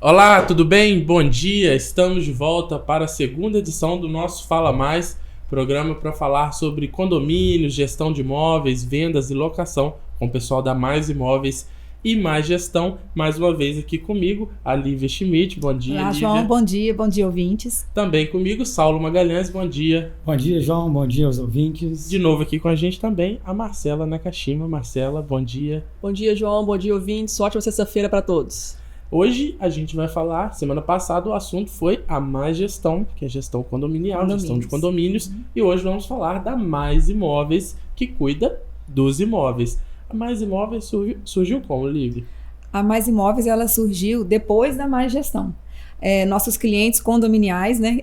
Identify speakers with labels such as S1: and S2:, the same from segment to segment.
S1: Olá, tudo bem? Bom dia! Estamos de volta para a segunda edição do nosso Fala Mais, programa para falar sobre condomínios, gestão de imóveis, vendas e locação, com o pessoal da Mais Imóveis e Mais Gestão. Mais uma vez aqui comigo, a Lívia Schmidt. Bom dia,
S2: Olá,
S1: Lívia.
S2: João. Bom dia, ouvintes.
S1: Também comigo, Saulo Magalhães. Bom dia.
S3: Bom dia, João. Bom dia aos ouvintes.
S1: De novo aqui com a gente também, a Marcela Nakashima. Marcela, bom dia.
S4: Bom dia, João. Bom dia, ouvintes. Ótima sexta-feira para todos.
S1: Hoje a gente vai falar, semana passada o assunto foi a Mais Gestão, que é gestão condominial, gestão de condomínios, e hoje vamos falar da Mais Imóveis, que cuida dos imóveis. A Mais Imóveis surgiu como, Lívia?
S2: A Mais Imóveis ela surgiu depois da Mais Gestão. Nossos clientes condominiais, né,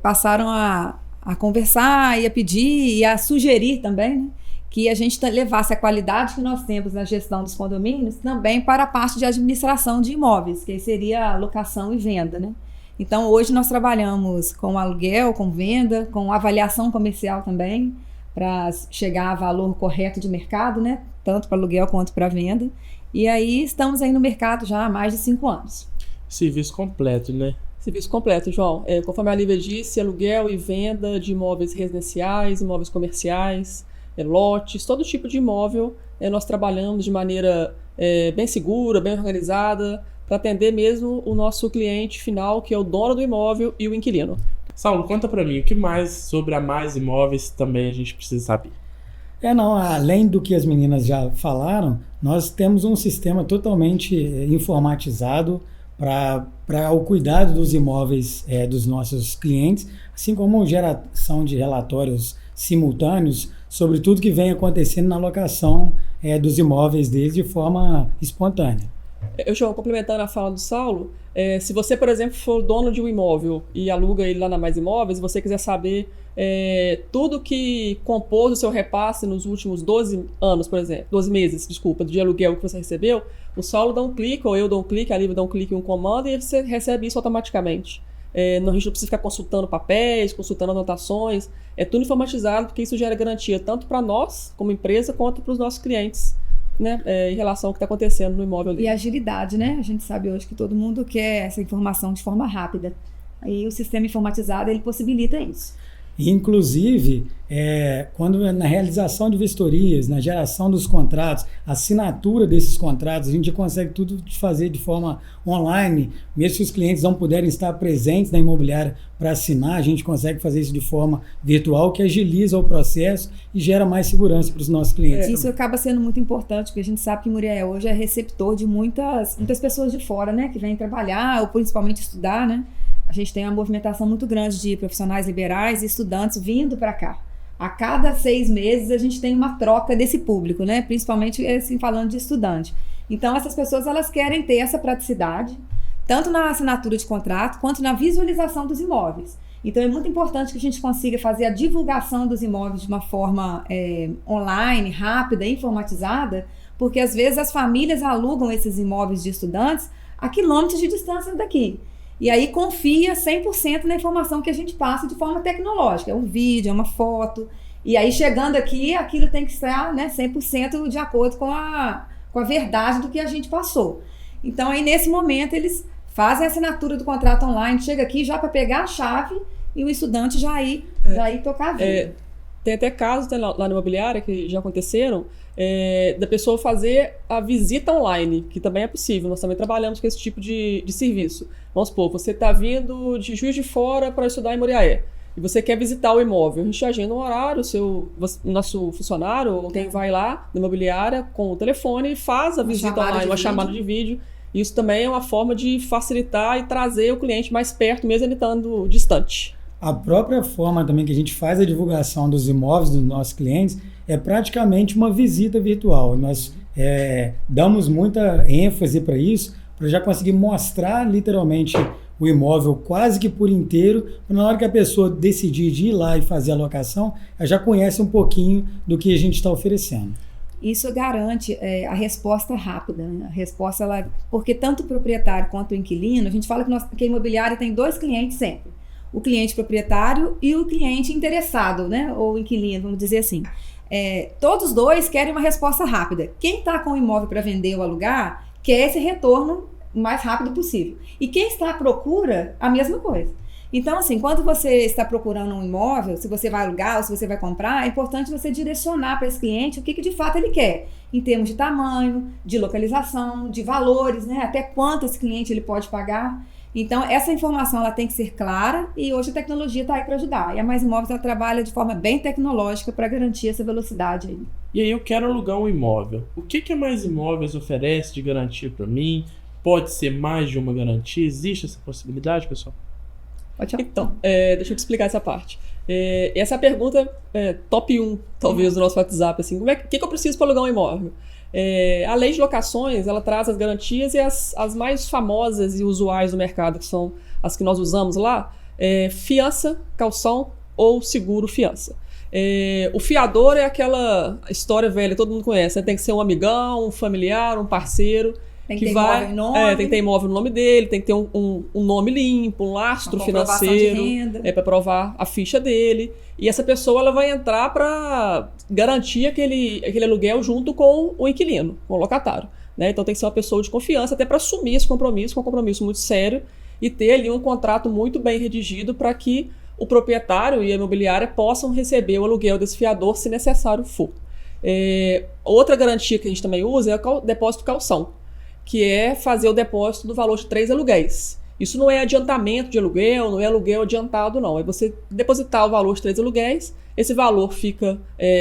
S2: passaram a conversar e a pedir e a sugerir também, né, que a gente levasse a qualidade que nós temos na gestão dos condomínios também para a parte de administração de imóveis, que aí seria a locação e venda, né? Então, hoje nós trabalhamos com aluguel, com venda, com avaliação comercial também, para chegar a valor correto de mercado, né? Tanto para aluguel quanto para venda. E aí estamos aí no mercado já há mais de 5 anos.
S1: Serviço completo, né?
S4: Serviço completo, João. Conforme a Lívia disse, aluguel e venda de imóveis residenciais, imóveis comerciais, lotes, todo tipo de imóvel, nós trabalhamos de maneira bem segura, bem organizada, para atender mesmo o nosso cliente final, que é o dono do imóvel e o inquilino.
S1: Saulo, conta para mim, o que mais sobre a Mais Imóveis também a gente precisa saber?
S3: Além do que as meninas já falaram, nós temos um sistema totalmente informatizado para o cuidado dos imóveis dos nossos clientes, assim como geração de relatórios simultâneos sobre tudo que vem acontecendo na locação dos imóveis deles de forma espontânea.
S4: João, complementando a fala do Saulo, se você, por exemplo, for dono de um imóvel e aluga ele lá na Mais Imóveis, se você quiser saber tudo que compôs o seu repasse nos últimos 12 anos, por exemplo, 12 meses, desculpa, de aluguel que você recebeu, o Saulo dá um clique, ou eu dou um clique, a Lívia dá um clique em um comando e você recebe isso automaticamente. A gente não precisa ficar consultando papéis, consultando anotações, é tudo informatizado, porque isso gera garantia tanto para nós, como empresa, quanto para os nossos clientes, né, em relação ao que está acontecendo no imóvel dele.
S2: E agilidade, né? A gente sabe hoje que todo mundo quer essa informação de forma rápida. Aí o sistema informatizado, ele possibilita isso.
S3: Inclusive, quando na realização de vistorias, na geração dos contratos, assinatura desses contratos, a gente consegue tudo fazer de forma online, mesmo se os clientes não puderem estar presentes na imobiliária para assinar, a gente consegue fazer isso de forma virtual, que agiliza o processo e gera mais segurança para os nossos clientes.
S2: Isso acaba sendo muito importante, porque a gente sabe que Muriel hoje é receptor de muitas pessoas de fora, né, que vêm trabalhar ou principalmente estudar, né? A gente tem uma movimentação muito grande de profissionais liberais e estudantes vindo para cá. A cada 6 meses a gente tem uma troca desse público, né? Principalmente assim, falando de estudante. Então essas pessoas elas querem ter essa praticidade, tanto na assinatura de contrato quanto na visualização dos imóveis. Então é muito importante que a gente consiga fazer a divulgação dos imóveis de uma forma online, rápida, informatizada, porque às vezes as famílias alugam esses imóveis de estudantes a quilômetros de distância daqui. E aí confia 100% na informação que a gente passa de forma tecnológica. É um vídeo, é uma foto. E aí chegando aqui, aquilo tem que estar, né, 100% de acordo com a verdade do que a gente passou. Então aí nesse momento eles fazem a assinatura do contrato online, chega aqui já para pegar a chave e o estudante já ir tocar a vida.
S4: Tem até casos lá na imobiliária que já aconteceram, da pessoa fazer a visita online, que também é possível. Nós também trabalhamos com esse tipo de serviço. Vamos supor, você está vindo de Juiz de Fora para estudar em Muriaé e você quer visitar o imóvel. A gente agenda um horário, o nosso funcionário ou quem vai lá na imobiliária com o telefone e faz a visita online, uma chamada de vídeo. Isso também é uma forma de facilitar e trazer o cliente mais perto, mesmo ele estando distante.
S3: A própria forma também que a gente faz a divulgação dos imóveis dos nossos clientes é praticamente uma visita virtual. Nós damos muita ênfase para isso, para já conseguir mostrar literalmente o imóvel quase que por inteiro, para na hora que a pessoa decidir de ir lá e fazer a locação, ela já conhece um pouquinho do que a gente está oferecendo.
S2: Isso garante a resposta rápida, né? A resposta, porque tanto o proprietário quanto o inquilino, a gente fala que a imobiliária tem 2 clientes sempre. O cliente proprietário e o cliente interessado, né? Ou inquilino, vamos dizer assim. Todos 2 querem uma resposta rápida. Quem está com o imóvel para vender ou alugar quer esse retorno o mais rápido possível. E quem está à procura, a mesma coisa. Então, assim, quando você está procurando um imóvel, se você vai alugar ou se você vai comprar, é importante você direcionar para esse cliente o que de fato ele quer, em termos de tamanho, de localização, de valores, né? Até quanto esse cliente ele pode pagar. Então, essa informação ela tem que ser clara e hoje a tecnologia está aí para ajudar. E a Mais Imóveis ela trabalha de forma bem tecnológica para garantir essa velocidade aí.
S1: E aí eu quero alugar um imóvel. O que a Mais Imóveis oferece de garantia para mim? Pode ser mais de uma garantia? Existe essa possibilidade, pessoal?
S4: Então, deixa eu te explicar essa parte. Essa é a pergunta top 1, talvez, do nosso WhatsApp. Assim, o que eu preciso para alugar um imóvel? A lei de locações, ela traz as garantias e as mais famosas e usuais do mercado, que são as que nós usamos lá, fiança, caução ou seguro fiança. O fiador é aquela história velha, todo mundo conhece, né? Tem que ser um amigão, um familiar, um parceiro.
S2: Tem que ter imóvel em nome.
S4: Tem que ter imóvel no nome dele, tem que ter um nome limpo, um lastro financeiro para provar a ficha dele. E essa pessoa ela vai entrar para garantir aquele aluguel junto com o inquilino, com o locatário. Né? Então tem que ser uma pessoa de confiança até para assumir esse compromisso, que é um compromisso muito sério, e ter ali um contrato muito bem redigido para que o proprietário e a imobiliária possam receber o aluguel desse fiador se necessário for. Outra garantia que a gente também usa é o depósito calção, que é fazer o depósito do valor de 3 aluguéis. Isso não é adiantamento de aluguel, não é aluguel adiantado, não. É você depositar o valor de 3 aluguéis, esse valor fica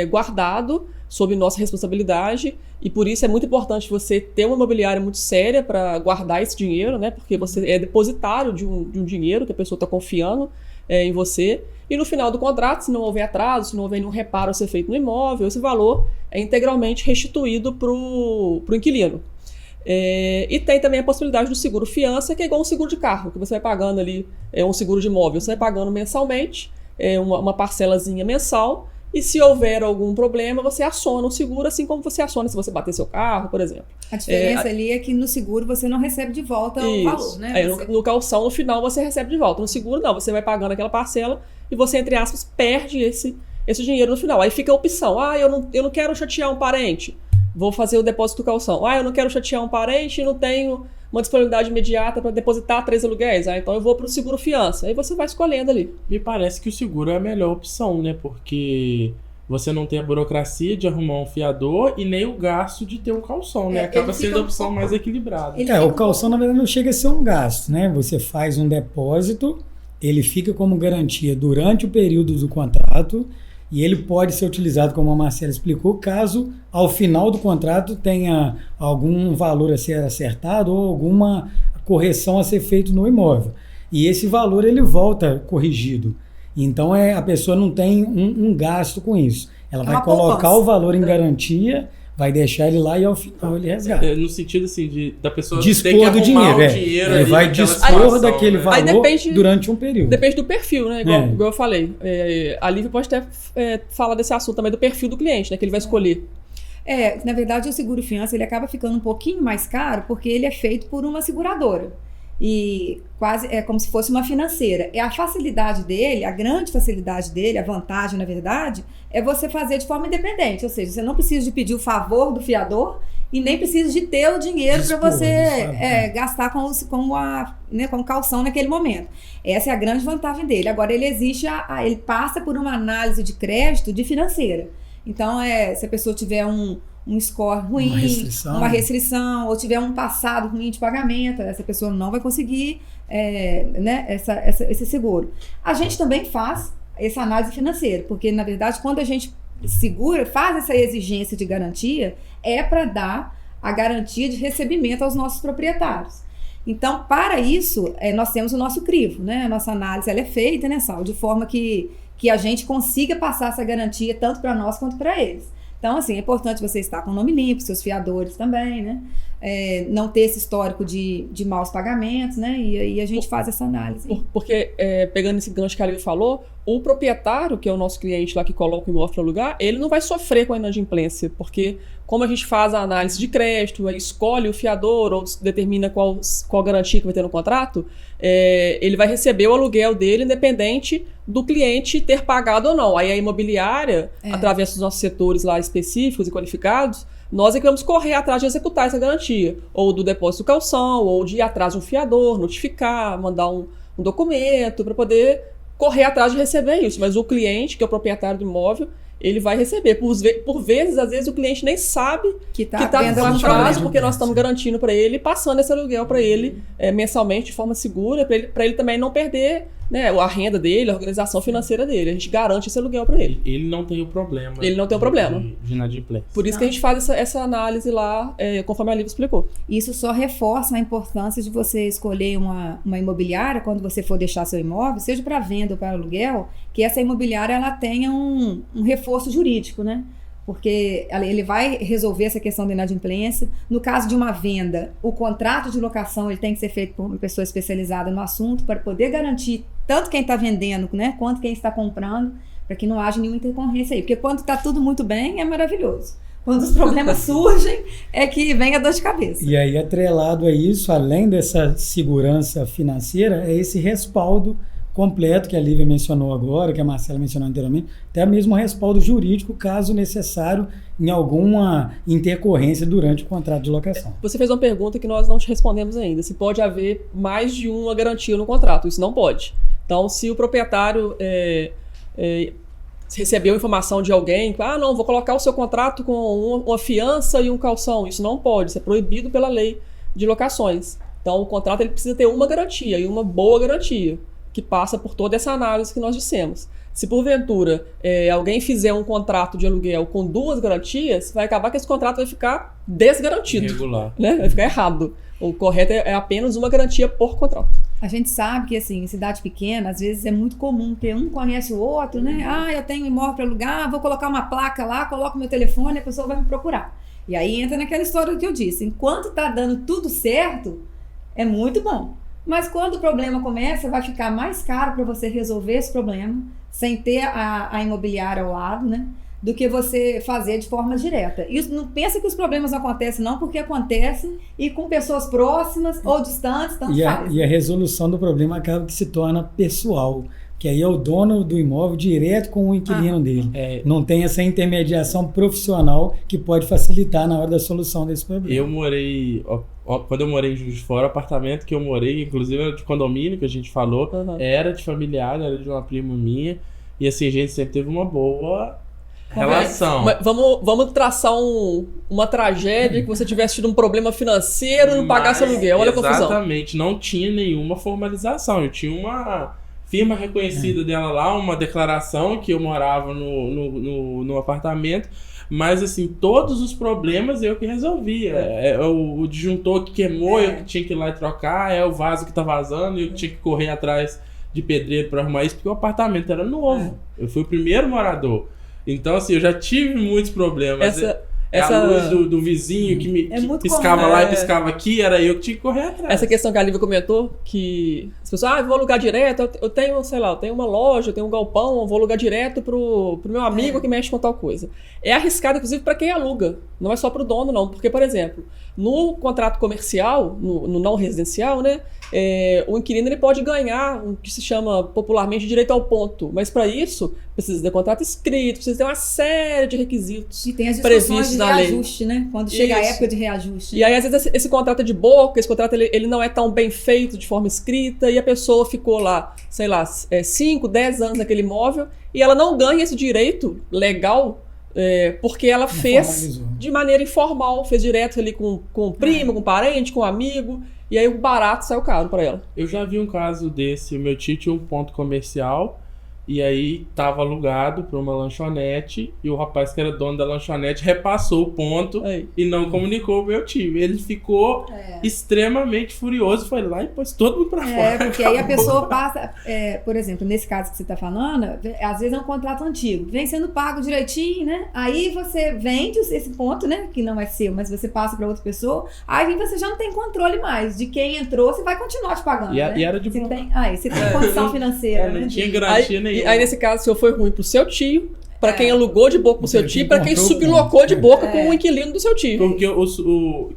S4: guardado sob nossa responsabilidade, e por isso é muito importante você ter uma imobiliária muito séria para guardar esse dinheiro, né? Porque você é depositário de um dinheiro que a pessoa está confiando em você. E no final do contrato, se não houver atraso, se não houver nenhum reparo a ser feito no imóvel, esse valor é integralmente restituído para o inquilino. E tem também a possibilidade do seguro fiança, que é igual um seguro de carro, que você vai pagando ali, um seguro de imóvel, você vai pagando mensalmente, uma parcelazinha mensal, e se houver algum problema, você aciona o seguro, assim como você aciona se você bater seu carro, por exemplo.
S2: A diferença ali é que no seguro você não recebe de volta o valor, né?
S4: No calção, no final, você recebe de volta. No seguro, não, você vai pagando aquela parcela e você, entre aspas, perde esse dinheiro no final. Aí fica a opção, eu não quero chatear um parente, vou fazer o depósito do calção. Eu não quero chatear um parente e não tenho uma disponibilidade imediata para depositar 3 aluguéis. Então eu vou para o seguro fiança. Aí você vai escolhendo ali.
S1: Me parece que o seguro é a melhor opção, né? Porque você não tem a burocracia de arrumar um fiador e nem o gasto de ter um calção, né? Acaba sendo a opção mais equilibrada.
S3: O calção, na verdade, não chega a ser um gasto, né? Você faz um depósito, ele fica como garantia durante o período do contrato, e ele pode ser utilizado, como a Marcela explicou, caso ao final do contrato tenha algum valor a ser acertado ou alguma correção a ser feita no imóvel. E esse valor ele volta corrigido. Então a pessoa não tem um gasto com isso. Ela vai colocar o valor em garantia, vai deixar ele lá e ao final ele resgata.
S1: No sentido assim, da pessoa
S3: dispor
S1: ter que
S3: do
S1: dinheiro.
S3: Ele
S1: ali,
S3: vai dispor daquele valor durante um período.
S4: Depende do perfil, né? Igual eu falei. A Lívia pode até falar desse assunto também, do perfil do cliente, né? Que ele vai escolher.
S2: Na verdade, o seguro fiança ele acaba ficando um pouquinho mais caro porque ele é feito por uma seguradora. E quase é como se fosse uma financeira. A facilidade dele, a grande facilidade dele, a vantagem, na verdade, é você fazer de forma independente. Ou seja, você não precisa de pedir o favor do fiador e nem precisa de ter o dinheiro para você gastar com o calção naquele momento. Essa é a grande vantagem dele. Agora, ele passa por uma análise de crédito de financeira. Então, se a pessoa tiver um score ruim, uma restrição, ou tiver um passado ruim de pagamento, essa pessoa não vai conseguir esse seguro. A gente também faz essa análise financeira, porque, na verdade, quando a gente faz essa exigência de garantia, é para dar a garantia de recebimento aos nossos proprietários. Então, para isso, nós temos o nosso crivo, né? A nossa análise ela é feita, né, Sal, de forma que a gente consiga passar essa garantia tanto para nós quanto para eles. Então, assim, é importante você estar com o nome limpo, seus fiadores também, né? Não ter esse histórico de maus pagamentos, né? E aí a gente faz essa análise.
S4: Porque, pegando esse gancho que a Lívia falou, o proprietário, que é o nosso cliente lá que coloca o imóvel para alugar, ele não vai sofrer com a inadimplência, porque como a gente faz a análise de crédito, escolhe o fiador ou determina qual garantia que vai ter no contrato, ele vai receber o aluguel dele independente do cliente ter pagado ou não. Aí a imobiliária, através dos nossos setores lá específicos e qualificados, nós é que vamos correr atrás de executar essa garantia, ou do depósito calção, ou de ir atrás de um fiador, notificar, mandar um documento para poder correr atrás de receber isso. Mas o cliente, que é o proprietário do imóvel, ele vai receber. Por vezes, às vezes, o cliente nem sabe que está com atraso, porque nós estamos garantindo para ele, passando esse aluguel para ele mensalmente, de forma segura, para ele também não perder, né, a renda dele, a organização financeira dele. A gente garante esse aluguel para ele.
S1: Ele não tem o problema.
S4: Ele não tem o problema.
S1: De inadimplência.
S4: Por isso que a gente faz essa análise lá, conforme a Lívia explicou.
S2: Isso só reforça a importância de você escolher uma imobiliária quando você for deixar seu imóvel, seja para venda ou para aluguel, que essa imobiliária ela tenha um reforço jurídico, né? Porque ele vai resolver essa questão da inadimplência. No caso de uma venda, o contrato de locação ele tem que ser feito por uma pessoa especializada no assunto para poder garantir tanto quem está vendendo, né, quanto quem está comprando, para que não haja nenhuma intercorrência aí. Porque quando está tudo muito bem, é maravilhoso. Quando os problemas surgem, é que vem a dor de cabeça.
S3: E aí, atrelado a isso, além dessa segurança financeira, é esse respaldo completo que a Lívia mencionou agora, que a Marcela mencionou anteriormente, até mesmo respaldo jurídico, caso necessário, em alguma intercorrência durante o contrato de locação.
S4: Você fez uma pergunta que nós não te respondemos ainda, se pode haver mais de uma garantia no contrato. Isso não pode. Então, se o proprietário recebeu informação de alguém, não, vou colocar o seu contrato com uma fiança e um calção, isso não pode, isso é proibido pela lei de locações. Então, o contrato ele precisa ter uma garantia, e uma boa garantia, que passa por toda essa análise que nós dissemos. Se porventura alguém fizer um contrato de aluguel com 2 garantias, vai acabar que esse contrato vai ficar desgarantido.
S1: Irregular.
S4: Né? Vai ficar errado. O correto é apenas uma garantia por contrato.
S2: A gente sabe que, assim, em cidade pequena, às vezes é muito comum ter um conhece o outro, né? Eu tenho um imóvel para alugar, vou colocar uma placa lá, coloco meu telefone, a pessoa vai me procurar. E aí entra naquela história que eu disse. Enquanto tá dando tudo certo, é muito bom. Mas quando o problema começa, vai ficar mais caro para você resolver esse problema, sem ter a imobiliária ao lado, né? Do que você fazer de forma direta. E não pensa que os problemas não acontecem, não, porque acontecem e com pessoas próximas ou distantes, tanto faz.
S3: E a resolução do problema acaba que se torna pessoal, que aí é o dono do imóvel direto com o inquilino dele. Não tem essa intermediação profissional que pode facilitar na hora da solução desse problema.
S1: Eu morei, quando eu morei em Juiz de Fora, o apartamento que eu morei, inclusive era de condomínio, que a gente falou, era de familiar, era de uma prima minha, e assim, a gente sempre teve uma boa relação.
S4: Mas vamos traçar uma tragédia que você tivesse tido um problema financeiro e não pagasse aluguel. Olha a confusão.
S1: Exatamente, não tinha nenhuma formalização. Eu tinha uma firma reconhecida dela lá, uma declaração que eu morava no apartamento, mas assim, todos os problemas eu que resolvia. O disjuntor que queimou, eu que tinha que ir lá e trocar, o vaso que tá vazando, eu que tinha que correr atrás de pedreiro para arrumar isso, porque o apartamento era novo. Eu fui o primeiro morador. Então, assim, eu já tive muitos problemas. A luz do vizinho que piscava comum, lá e piscava aqui, era eu que tinha que correr atrás.
S4: Essa questão que a Lívia comentou, que as pessoas, eu vou alugar direto, eu tenho, sei lá, eu tenho uma loja, eu tenho um galpão, eu vou alugar direto pro meu amigo que mexe com tal coisa. É arriscado, inclusive, para quem aluga. Não é só pro dono, não. Porque, por exemplo, no contrato comercial, no não residencial, né, o inquilino ele pode ganhar o que se chama popularmente direito ao ponto. Mas para isso, precisa ter contrato escrito, precisa ter uma série de requisitos
S2: e tem as
S4: previstos na lei.
S2: Reajuste, né? Quando chega a época de reajuste.
S4: E aí, às vezes, esse contrato é de boca, esse contrato ele não é tão bem feito de forma escrita, e a pessoa ficou lá, sei lá, 5, 10 anos naquele imóvel, e ela não ganha esse direito legal porque ela fez de maneira informal, fez direto ali com primo, com parente, com amigo, e aí o barato saiu caro para ela.
S1: Eu já vi um caso desse, meu tio tinha um ponto comercial, e aí tava alugado para uma lanchonete, e o rapaz que era dono da lanchonete repassou o ponto e não comunicou o meu tio. Ele ficou extremamente furioso, foi lá e pôs todo mundo para fora.
S2: Porque aí a pessoa passa, por exemplo, nesse caso que você tá falando, às vezes é um contrato antigo, vem sendo pago direitinho, né? Aí você vende esse ponto, né? Que não é seu, mas você passa para outra pessoa, aí você já não tem controle mais de quem entrou, você vai continuar te pagando, né?
S1: E era de
S2: você tem condição financeira, né?
S1: Não tinha garantia nenhuma.
S4: Aí nesse caso, se foi ruim pro seu tio, para quem alugou de boca pro seu tio, para quem sublocou de boca com o inquilino do seu tio.
S1: Porque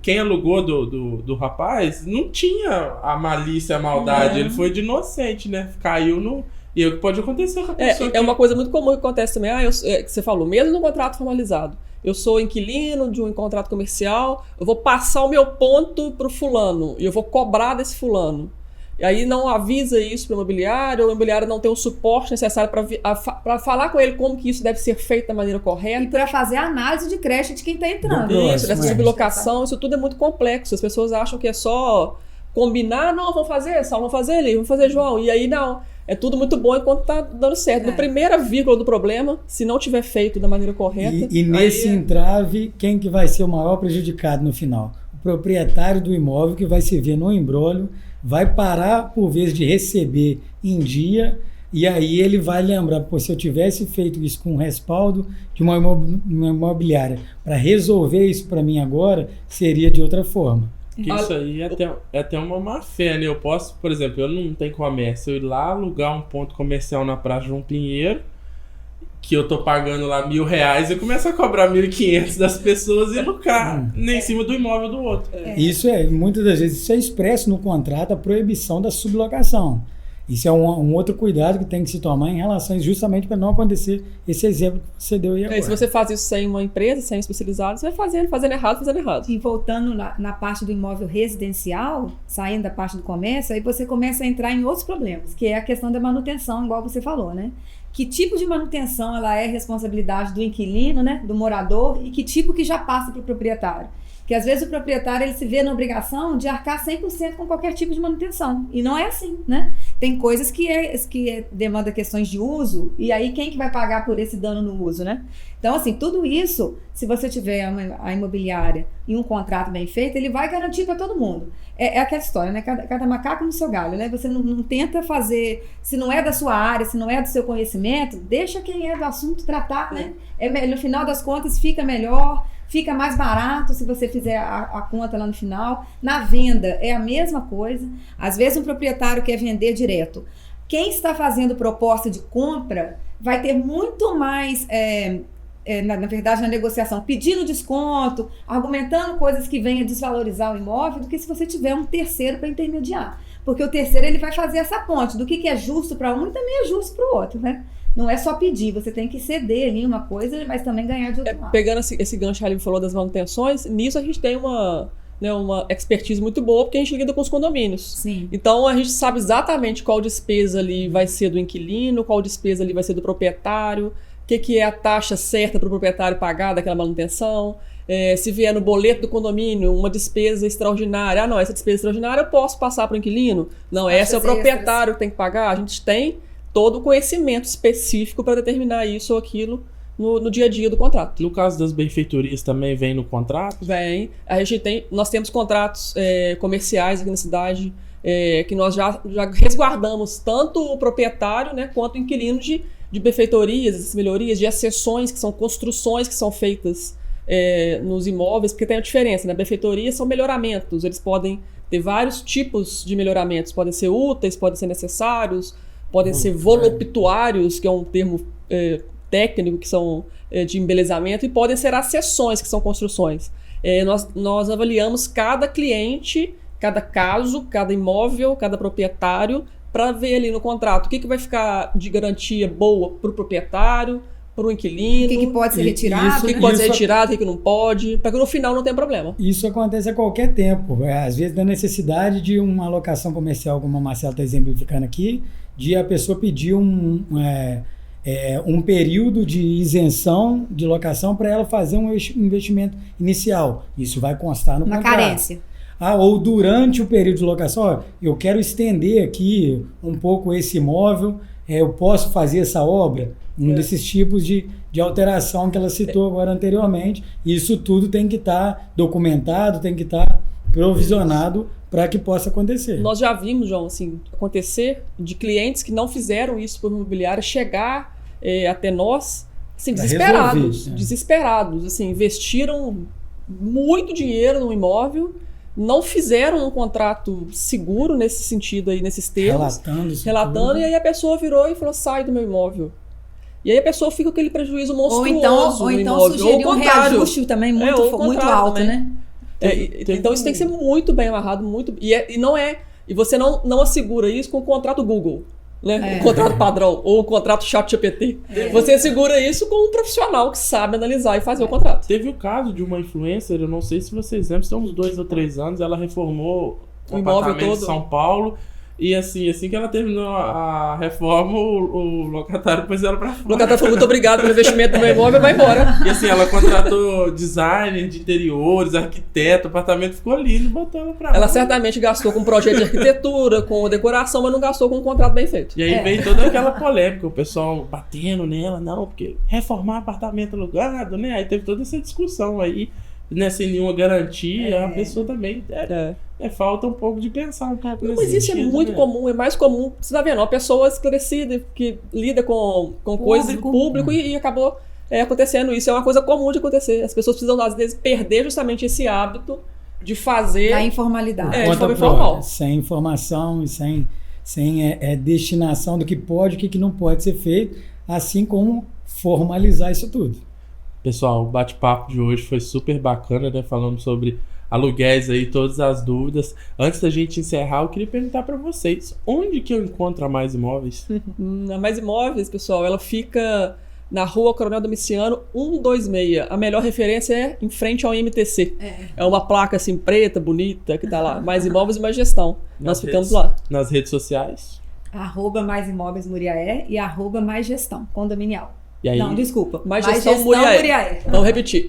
S1: quem alugou do rapaz não tinha a malícia, a maldade, ele foi de inocente, né? Caiu no... E o que pode acontecer com a pessoa.
S4: É uma coisa muito comum que acontece também, que você falou, mesmo no contrato formalizado. eu sou inquilino de um contrato comercial, eu vou passar o meu ponto para o fulano e eu vou cobrar desse fulano. E aí não avisa isso para o imobiliário, ou o imobiliário não tem o suporte necessário para falar com ele como que isso deve ser feito da maneira correta.
S2: E para fazer a análise de crédito de quem está entrando.
S4: Isso, dessa sublocação, isso tudo é muito complexo. As pessoas acham que é só combinar, não, vamos fazer, Saulo, vamos fazer ali, vamos fazer João. E aí não, é tudo muito bom enquanto está dando certo. Na primeira vírgula do problema, se não tiver feito da maneira correta...
S3: E nesse entrave, quem que vai ser o maior prejudicado no final? O proprietário do imóvel, que vai se ver no imbróglio, vai parar por vez de receber em dia, e aí ele vai lembrar, pô, se eu tivesse feito isso com respaldo de uma imobiliária para resolver isso para mim agora, seria de outra forma.
S1: Que isso aí é até uma má fé, né? Eu posso, por exemplo, eu não tenho comércio, eu ir lá alugar um ponto comercial na Praça João Pinheiro, que eu tô pagando lá R$1.000, eu começo a cobrar 1.500 das pessoas e lucrar em cima do imóvel do outro.
S3: Isso muitas das vezes, isso é expresso no contrato, a proibição da sublocação. Isso é um outro cuidado que tem que se tomar em relação justamente para não acontecer esse exemplo que você deu aí agora.
S4: Se você faz isso sem uma empresa, sem especializado, você vai fazendo errado.
S2: E voltando na parte do imóvel residencial, saindo da parte do comércio, aí você começa a entrar em outros problemas, que é a questão da manutenção, igual você falou, né? Que tipo de manutenção ela é responsabilidade do inquilino, né, do morador, e que tipo que já passa para o proprietário. Porque às vezes o proprietário ele se vê na obrigação de arcar 100% com qualquer tipo de manutenção. E não é assim, né? Tem coisas que demanda questões de uso, e aí quem que vai pagar por esse dano no uso, né? Então, assim, tudo isso, se você tiver a imobiliária e um contrato bem feito, ele vai garantir para todo mundo. É aquela história, né? Cada macaco no seu galho, né? Você não tenta fazer, se não é da sua área, se não é do seu conhecimento, deixa quem é do assunto tratar, né? No final das contas, fica melhor. Fica mais barato se você fizer a conta lá no final. Na venda é a mesma coisa. Às vezes um proprietário quer vender direto. Quem está fazendo proposta de compra vai ter muito mais, na verdade, na negociação, pedindo desconto, argumentando coisas que venham desvalorizar o imóvel, do que se você tiver um terceiro para intermediar. Porque o terceiro ele vai fazer essa ponte do que é justo para um e também é justo para o outro, né? Não é só pedir, você tem que ceder ali uma coisa, mas também ganhar de outro lado.
S4: Pegando esse gancho que a Aline falou das manutenções, nisso a gente tem uma expertise muito boa, porque a gente lida com os condomínios.
S2: Sim.
S4: Então a gente sabe exatamente qual despesa ali vai ser do inquilino, qual despesa ali vai ser do proprietário, o que é a taxa certa para o proprietário pagar daquela manutenção. Se vier no boleto do condomínio uma despesa extraordinária, essa despesa extraordinária eu posso passar para o inquilino? Não, essa é o proprietário que tem que pagar. A gente tem todo o conhecimento específico para determinar isso ou aquilo no dia a dia do contrato.
S1: No caso das benfeitorias também vem no contrato?
S4: Vem. Nós temos contratos comerciais aqui na cidade que nós já resguardamos tanto o proprietário, né, quanto o inquilino de benfeitorias, melhorias, de acessões, que são construções que são feitas nos imóveis, porque tem a diferença, né? Benfeitorias são melhoramentos, eles podem ter vários tipos de melhoramentos, podem ser úteis, podem ser necessários, podem ser voluptuários, que é um termo técnico, que são de embelezamento, e podem ser acessões, que são construções. Nós avaliamos cada cliente, cada caso, cada imóvel, cada proprietário, para ver ali no contrato o que vai ficar de garantia boa para o proprietário, para o inquilino.
S2: O que pode ser retirado,
S4: o que pode ser retirado, o que não pode, para que no final não tenha problema.
S3: Isso acontece a qualquer tempo. Às vezes, da necessidade de uma locação comercial, como a Marcela está exemplificando aqui, de a pessoa pedir um período de isenção de locação para ela fazer um investimento inicial. Isso vai constar no contrato.
S2: Uma carência.
S3: Ou durante o período de locação, eu quero estender aqui um pouco esse imóvel, eu posso fazer essa obra? Desses tipos de alteração que ela citou agora anteriormente. Isso tudo tem que estar documentado, tem que estar provisionado para que possa acontecer.
S4: Nós já vimos, João, assim, acontecer de clientes que não fizeram isso por imobiliária chegar até nós, assim, desesperados, assim, investiram muito dinheiro no imóvel, não fizeram um contrato seguro nesse sentido aí, nesses termos, relatando, e aí a pessoa virou e falou: sai do meu imóvel. E aí a pessoa fica com aquele prejuízo monstruoso.
S2: Ou então sugerir um reajuste também muito alto,
S4: também, né? Então isso tem que ser muito bem amarrado, e você não assegura isso com o contrato Google. né? O contrato padrão ou o contrato chat GPT. Você segura isso com um profissional que sabe analisar e fazer o contrato.
S1: Teve o caso de uma influencer, eu não sei se vocês lembram, tem uns 2 ou 3 anos, ela reformou
S4: O imóvel
S1: apartamento
S4: todo.
S1: em São Paulo. E assim que ela terminou a reforma, o locatário pôs ela pra
S4: O
S1: fora.
S4: locatário falou, muito obrigado pelo investimento no meu imóvel, vai embora.
S1: E assim, ela contratou designer de interiores, arquiteto, o apartamento ficou lindo, botou ela pra
S4: Ela
S1: fora.
S4: certamente gastou com projeto de arquitetura, com decoração, mas não gastou com um contrato bem feito.
S1: E aí veio toda aquela polêmica, o pessoal batendo nela, não, porque reformar apartamento alugado, né? Aí teve toda essa discussão aí, né? Sem nenhuma garantia, a pessoa também falta um pouco de pensar um pouco
S4: Não,
S1: nesse
S4: mas isso é
S1: sentido,
S4: muito
S1: né?
S4: comum, é mais comum. Você tá vendo, uma pessoa esclarecida que lida com coisas do público e acabou acontecendo isso. É uma coisa comum de acontecer. As pessoas precisam, às vezes, perder justamente esse hábito de fazer.
S2: Da informalidade.
S4: de
S3: Conta
S4: forma
S3: própria,
S4: informal.
S3: sem informação e sem destinação do que pode e o que não pode ser feito, assim como formalizar isso tudo.
S1: Pessoal, o bate-papo de hoje foi super bacana, né? Falando sobre aluguéis aí, todas as dúvidas. Antes da gente encerrar, eu queria perguntar para vocês, onde que eu encontro a Mais Imóveis?
S4: A Mais Imóveis, pessoal, ela fica na Rua Coronel Domiciano 126. A melhor referência é em frente ao IMTC. É uma placa assim preta, bonita, que tá lá. Mais Imóveis e Mais Gestão. Nós ficamos lá.
S1: Nas redes sociais?
S2: @mais imóveis Muriaé e @mais gestão condominial.
S1: E aí,
S2: Não, desculpa.
S4: Mais Gestão Muriaé.
S2: Muriaé.
S4: Vamos repetir.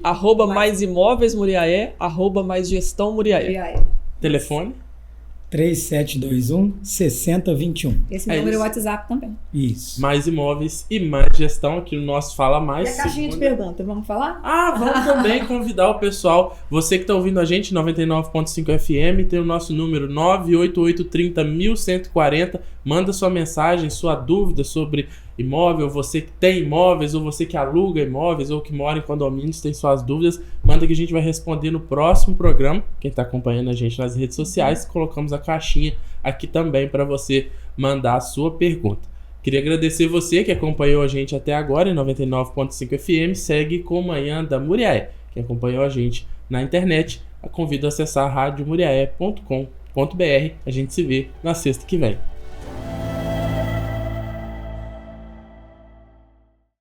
S4: @mais imóveis Muriaé, @mais gestão Muriaé.
S2: Muriaé.
S1: telefone?
S3: 3721-6021.
S2: Esse
S1: É
S2: número é
S1: isso.
S2: o WhatsApp também.
S3: Isso.
S1: Mais Imóveis e Mais Gestão aqui no nosso Fala Mais.
S2: E a caixinha de
S1: segunda-
S2: pergunta, vamos falar?
S1: Ah, vamos também convidar o pessoal. Você que está ouvindo a gente, 99.5 FM, tem o nosso número 98830-1140. Manda sua mensagem, sua dúvida sobre imóvel, você que tem imóveis, ou você que aluga imóveis, ou que mora em condomínios, tem suas dúvidas. Manda que a gente vai responder no próximo programa. Quem está acompanhando a gente nas redes sociais, colocamos a caixinha aqui também para você mandar a sua pergunta. Queria agradecer você que acompanhou a gente até agora em 99.5 FM. Segue com Manhã da Muriaé. Quem acompanhou a gente na internet, a convido a acessar radiomuriaé.com.br. A gente se vê na sexta que vem.